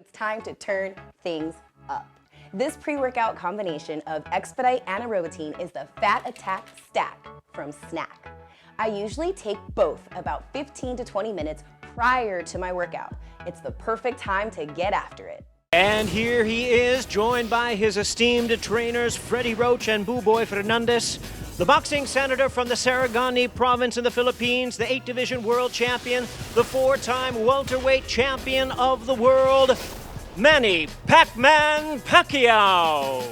It's time to turn things up. This pre-workout combination of Expedite and Aerobitin is the Fat Attack Stack from Snack. I usually take both about 15 to 20 minutes prior to my workout. It's the perfect time to get after it. And here he is, joined by his esteemed trainers, Freddie Roach and Boo Boy Fernandez, the boxing senator from the Sarangani province in the Philippines, the 8-division world champion, the 4-time welterweight champion of the world, Manny Pac-Man Pacquiao.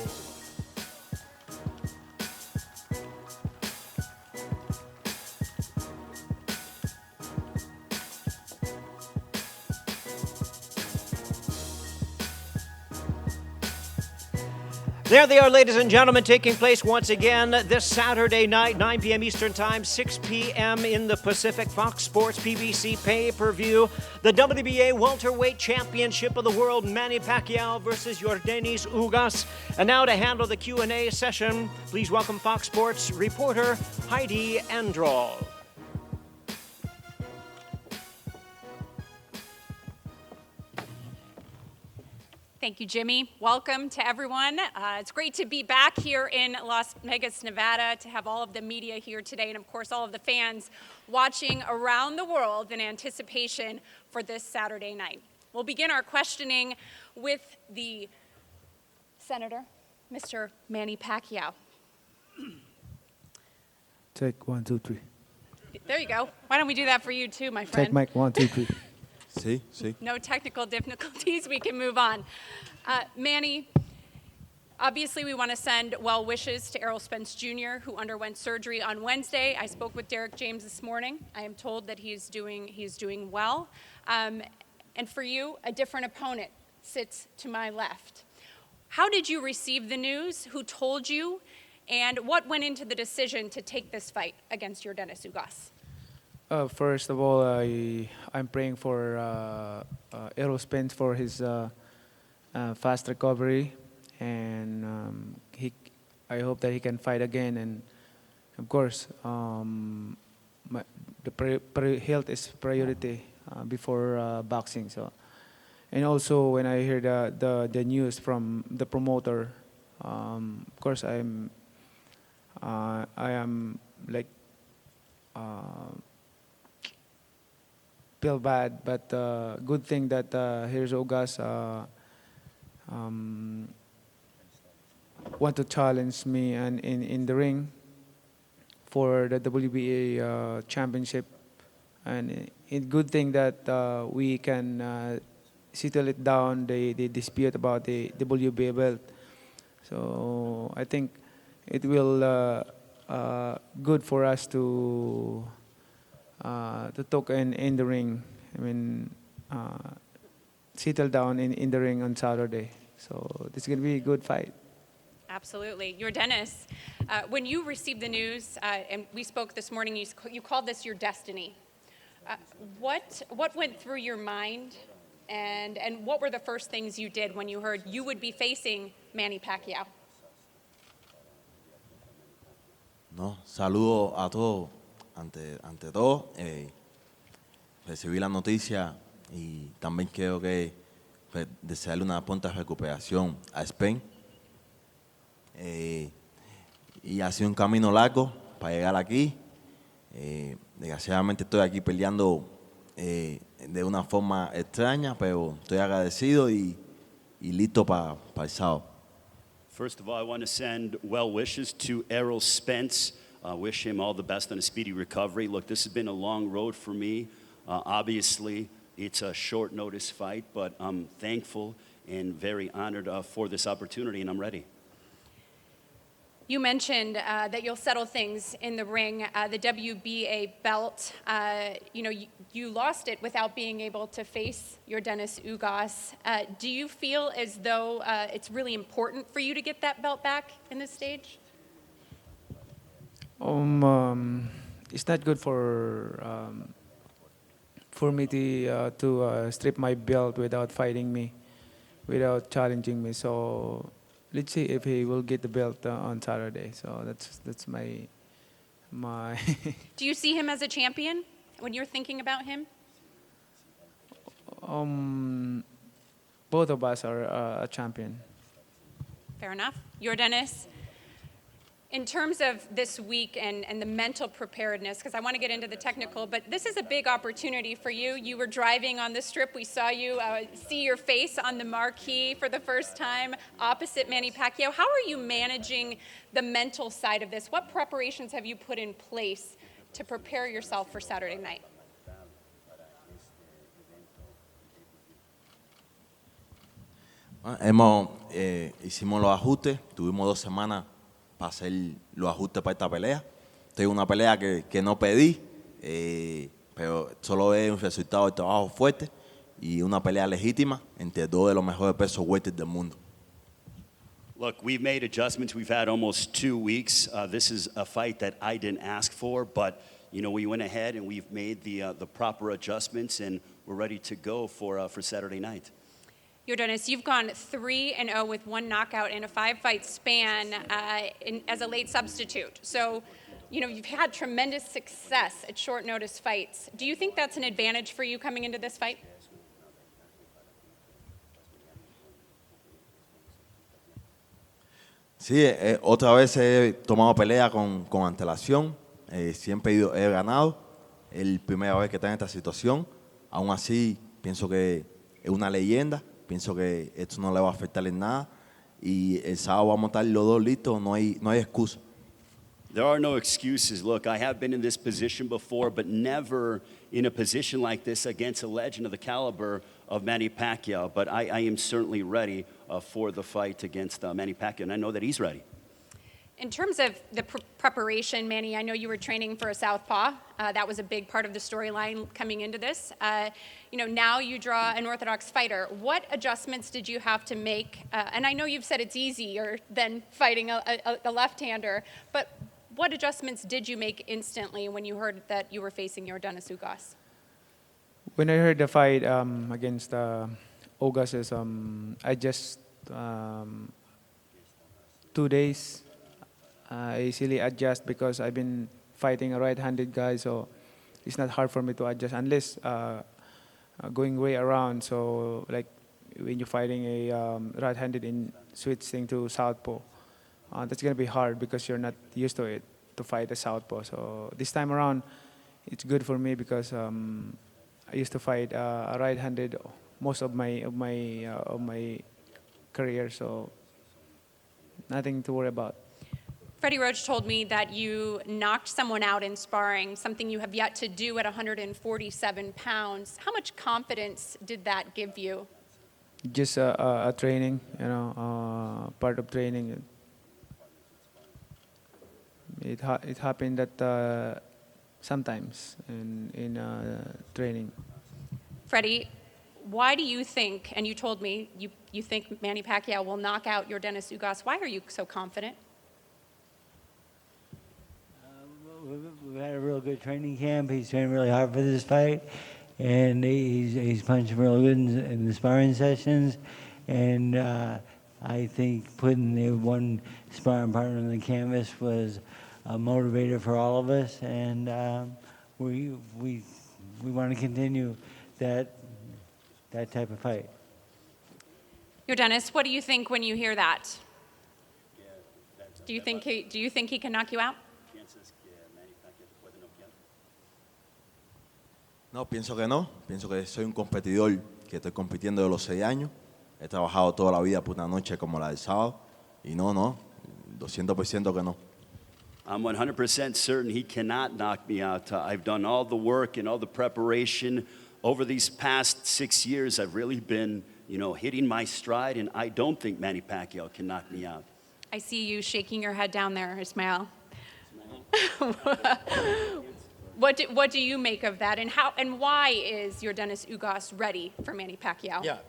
There they are, ladies and gentlemen, taking place once again this Saturday night, 9 p.m. Eastern Time, 6 p.m. in the Pacific. Fox Sports PBC pay-per-view. The WBA Welterweight Championship of the World, Manny Pacquiao versus Yordenis Ugas. And now to handle the Q&A session, please welcome Fox Sports reporter Heidi Androl. Thank you, Jimmy. Welcome to everyone. It's great to be back here in Las Vegas, Nevada, to have all of the media here today, and of course all of the fans watching around the world in anticipation for this Saturday night. We'll begin our questioning with the Senator, Mr. Manny Pacquiao. Take 1, 2, 3. There you go. Why don't we do that for you too, my friend? Take mic 1, 2, 3. See. No technical difficulties, we can move on. Manny, obviously we want to send well wishes to Errol Spence Jr., who underwent surgery on Wednesday. I spoke with Derek James this morning. I am told that he's doing well. And for you, a different opponent sits to my left. How did you receive the news? Who told you? And what went into the decision to take this fight against Yordenis Ugas? First of all, I'm praying for Errol Spence for his fast recovery, and I hope that he can fight again. And of course, health is priority before boxing. So, and also when I hear the news from the promoter, of course I am like. Feel bad, but good thing that here's Ugas want to challenge me and in the ring for the WBA championship, and it's good thing that we can settle it down, the dispute about the WBA belt. So I think it will good for us to talk in the ring. I mean, settle down in the ring on Saturday. So this is going to be a good fight. Absolutely. Yordenis, when you received the news, and we spoke this morning, you called this your destiny. What went through your mind, and what were the first things you did when you heard you would be facing Manny Pacquiao? No, saludo a todos. Ante todo, recibí la noticia y también quiero que desearle una pronta recuperación a Spain. Y ha sido un camino largo para llegar aquí. Desgraciadamente estoy aquí peleando de una forma extraña, pero estoy agradecido y listo para el sábado. First of all, I want to send well wishes to Errol Spence. Wish him all the best on a speedy recovery. Look, this has been a long road for me. Obviously, it's a short notice fight, but I'm thankful and very honored for this opportunity, and I'm ready. You mentioned that you'll settle things in the ring. The WBA belt, you lost it without being able to face Yordenis Ugas. Do you feel as though it's really important for you to get that belt back in this stage? It's not good for me to strip my belt without fighting me, without challenging me. So let's see if he will get the belt on Saturday. So that's my. Do you see him as a champion when you're thinking about him? both of us are a champion. Fair enough. Yordenis, in terms of this week and the mental preparedness, because I want to get into the technical, but this is a big opportunity for you. You were driving on the strip. We saw you see your face on the marquee for the first time opposite Manny Pacquiao. How are you managing the mental side of this? What preparations have you put in place to prepare yourself for Saturday night? Hicimos los ajustes, tuvimos 2 semanas para hacer los ajustes para esta pelea. Esta es una pelea que no pedí, pero solo es un resultado del trabajo fuerte y una pelea legítima entre 2 de los mejores pesos welter del mundo. Look, we've made adjustments. We've had almost 2 weeks. This is a fight that I didn't ask for, but we went ahead and we've made the proper adjustments, and we're ready to go for Saturday night. Yordenis, you've gone 3-0 with 1 knockout in a 5-fight span as a late substitute. So, you've had tremendous success at short notice fights. Do you think that's an advantage for you coming into this fight? Sí, otra vez he tomado pelea con antelación, siempre he ganado, es la primera vez que está en esta situación, aún así pienso que es una leyenda, pienso que esto no le va a afectar en nada y el sábado vamos a estar los 2 listos, no hay excusa. There are no excuses. Look, I have been in this position before, but never in a position like this against a legend of the caliber of Manny Pacquiao. But I am certainly ready for the fight against Manny Pacquiao, and I know that he's ready. In terms of the preparation, Manny, I know you were training for a southpaw. That was a big part of the storyline coming into this. Now you draw an orthodox fighter. What adjustments did you have to make? And I know you've said it's easier than fighting a left-hander, but what adjustments did you make instantly when you heard that you were facing Yordenis Ugas? When I heard the fight against Ugas, I just 2 days. I easily adjust because I've been fighting a right-handed guy, so it's not hard for me to adjust unless going way around. So like when you're fighting a right-handed and switching to southpaw, that's gonna be hard because you're not used to it to fight a southpaw. So this time around, it's good for me because I used to fight a right-handed most of my career, so nothing to worry about. Freddie Roach told me that you knocked someone out in sparring, something you have yet to do at 147 pounds. How much confidence did that give you? Just a training, part of training. It happened that sometimes in training. Freddie, why do you think, and you told me you think Manny Pacquiao will knock out Yordenis Ugas, why are you so confident? We've had a real good training camp. He's trained really hard for this fight, and he's punching real good in the sparring sessions. And I think putting the 1 sparring partner on the canvas was a motivator for all of us, and we want to continue that type of fight. Yordenis, what do you think when you hear that? Do you think he can knock you out? No, pienso que no. Pienso que soy un competidor que estoy compitiendo de los 6 años. He trabajado toda la vida por una noche como la del sábado. Y no, 200% que no. I'm 100% certain he cannot knock me out. I've done all the work and all the preparation. Over these past 6 years, I've really been, hitting my stride, and I don't think Manny Pacquiao can knock me out. I see you shaking your head down there, Ismael. What do you make of that, and why is Yordenis Ugas ready for Manny Pacquiao? Yeah,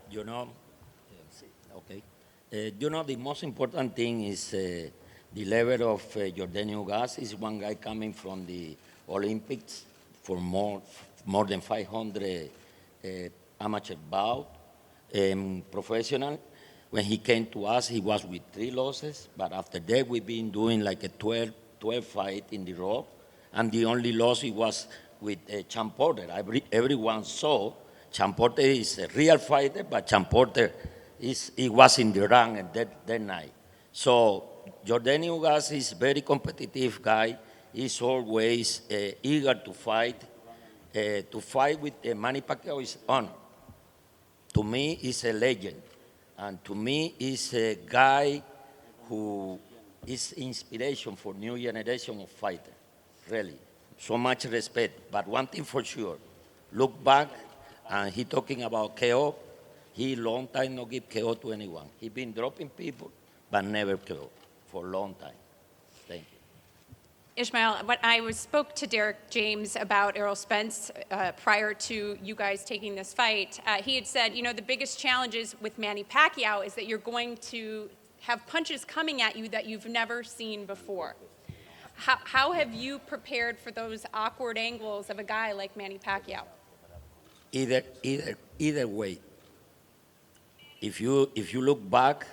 okay. The most important thing is the level of Yordenis Ugas. Is one guy coming from the Olympics for more than 500 amateur bout, professional. When he came to us, he was with 3 losses, but after that, we've been doing like a 12 fight in the row. And the only loss he was with Champ Porter. Everyone saw Champorte is a real fighter, but Champorte he was in the rank that night. So Yordenis Ugas is a very competitive guy. He's always eager to fight. To fight with Manny Pacquiao is honor. To me, he's a legend. And to me, he's a guy who is inspiration for new generation of fighters, really. So much respect. But one thing for sure, look back, and he talking about KO. He long time no give KO to anyone. He been dropping people, but never KO for a long time. Thank you. Ishmael, when I spoke to Derek James about Errol Spence prior to you guys taking this fight, he had said, the biggest challenges with Manny Pacquiao is that you're going to have punches coming at you that you've never seen before. How have you prepared for those awkward angles of a guy like Manny Pacquiao? Either way. If you look back,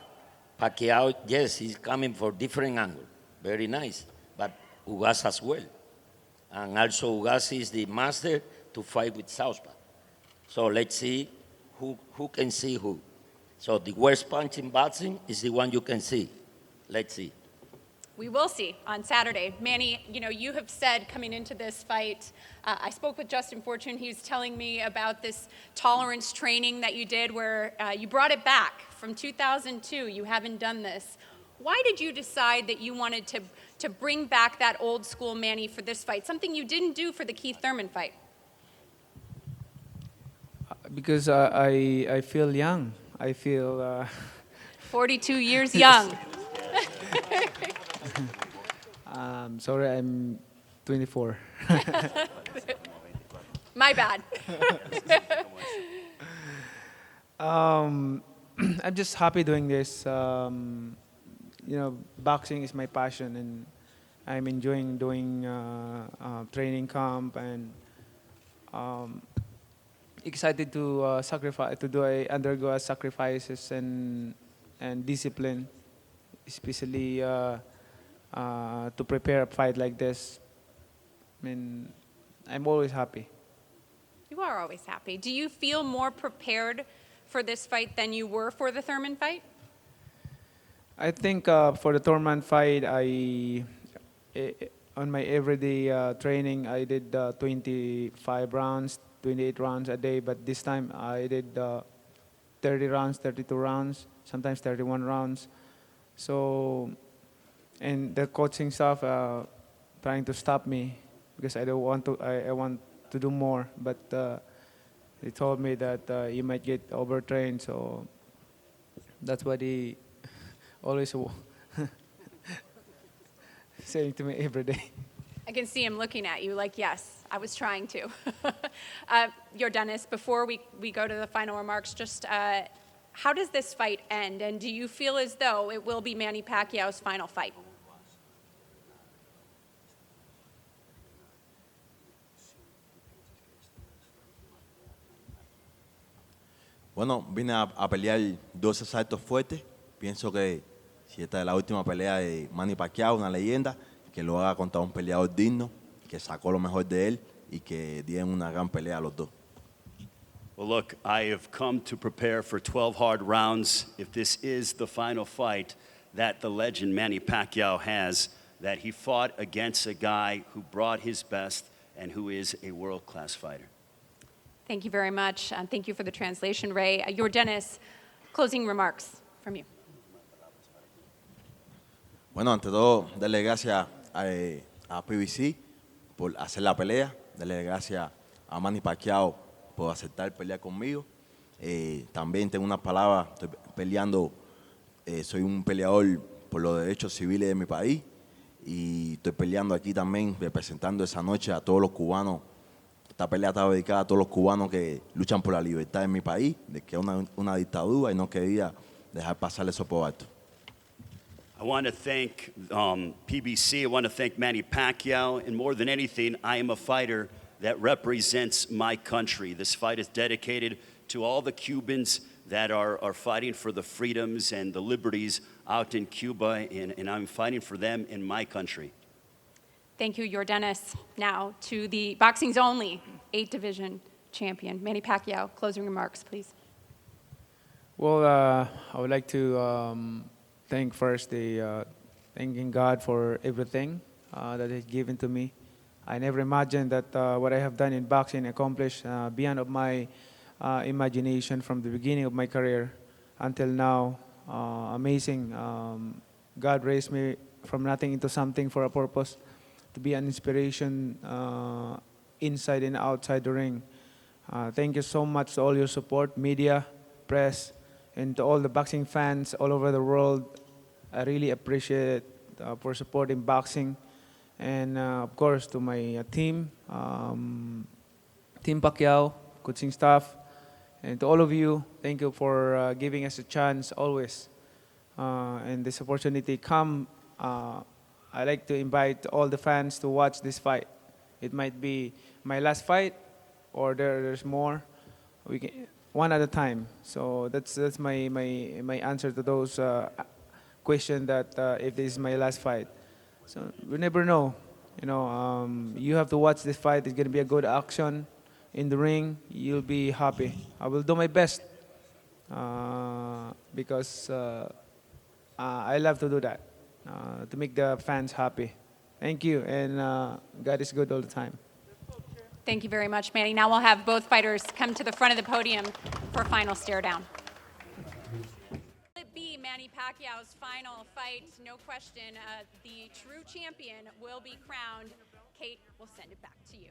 Pacquiao, yes, he's coming for different angle. Very nice. But Ugas as well. And also Ugas is the master to fight with southpaw. So let's see who can see who. So the worst punch in boxing is the one you can see. Let's see. We will see on Saturday. Manny, you have said coming into this fight, I spoke with Justin Fortune. He was telling me about this tolerance training that you did where you brought it back from 2002. You haven't done this. Why did you decide that you wanted to bring back that old school Manny for this fight, something you didn't do for the Keith Thurman fight? Because I feel young. I feel 42 years young. sorry, I'm 24. My bad. I'm just happy doing this. Boxing is my passion, and I'm enjoying doing training camp, and excited to undergo sacrifices and discipline, especially to prepare a fight like this. I mean, I'm always happy. You are always happy. Do you feel more prepared for this fight than you were for the Thurman fight? I think for the Thurman fight, on my everyday training, I did 25 rounds, 28 rounds a day. But this time, I did 30 rounds, 32 rounds, sometimes 31 rounds. So, and the coaching staff trying to stop me because I don't want to. I want to do more, but they told me that you might get overtrained. So that's what he always saying to me every day. I can see him looking at you like, yes, I was trying to. Yordenis, before we go to the final remarks, just how does this fight end? And do you feel as though it will be Manny Pacquiao's final fight? Bueno, vine a pelear 12 asaltos fuertes. Pienso que si esta es la última pelea de Manny Pacquiao, una leyenda, que lo haga contra un peleador digno, que sacó lo mejor de él y que dieron una gran pelea a los dos. Well, look, I have come to prepare for 12 hard rounds. If this is the final fight that the legend Manny Pacquiao has, that he fought against a guy who brought his best and who is a world-class fighter. Thank you very much. Thank you for the translation, Ray. Yordenis, closing remarks from you. Bueno, ante todo, darle gracias a PBC por hacer la pelea, darle gracias a Manny Pacquiao por aceptar pelear conmigo. También tengo unas palabras, estoy peleando, soy un peleador por los derechos civiles de mi país y estoy peleando aquí también representando esa noche a todos los cubanos. Esta pelea está dedicada a todos los cubanos que luchan por la libertad en mi país, de que es una dictadura y no quería dejar pasar eso por alto. I want to thank PBC. I want to thank Manny Pacquiao. And more than anything, I am a fighter that represents my country. This fight is dedicated to all the Cubans that are fighting for the freedoms and the liberties out in Cuba, and I'm fighting for them in my country. Thank you, Yordenis. Now to the boxing's only 8 division champion. Manny Pacquiao, closing remarks, please. Well, I would like to thank first thanking God for everything that He's given to me. I never imagined that what I have done in boxing accomplished beyond of my imagination from the beginning of my career until now. Amazing. God raised me from nothing into something for a purpose, to be an inspiration inside and outside the ring. Thank you so much to all your support, media, press, and to all the boxing fans all over the world. I really appreciate for supporting boxing. And of course, to my team, Team Pacquiao, coaching staff, and to all of you, thank you for giving us a chance always. And this opportunity come, I like to invite all the fans to watch this fight. It might be my last fight, or there's more. We can, one at a time. So that's my answer to those question that if this is my last fight. So we never know. You have to watch this fight. It's gonna be a good action in the ring. You'll be happy. I will do my best because I love to do that to make the fans happy. Thank you, and God is good all the time. Thank you very much, Manny. Now we'll have both fighters come to the front of the podium for a final stare down. Will it be Manny Pacquiao's final fight? No question. The true champion will be crowned. Kate, we'll send it back to you.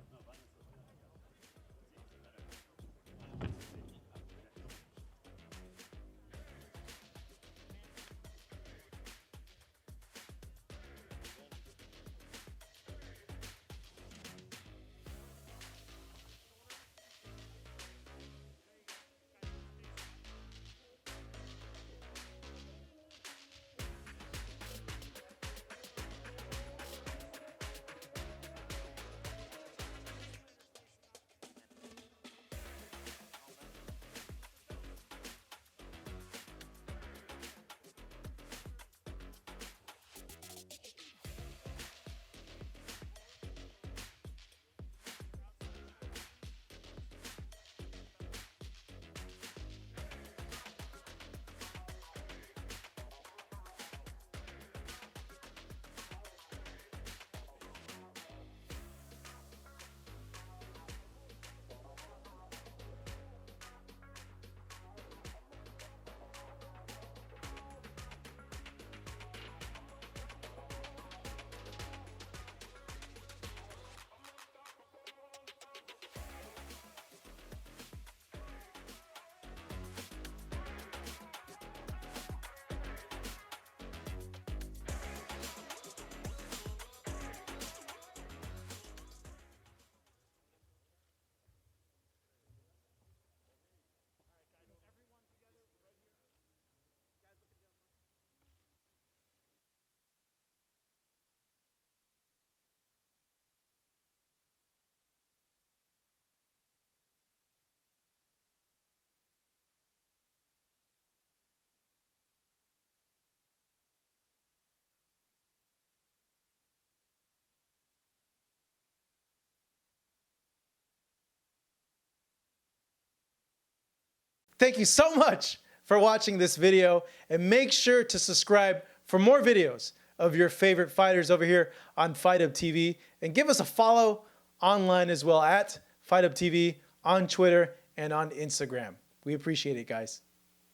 Thank you so much for watching this video, and make sure to subscribe for more videos of your favorite fighters over here on Fight Up TV, and give us a follow online as well at Fight Up TV on Twitter and on Instagram. We appreciate it, guys.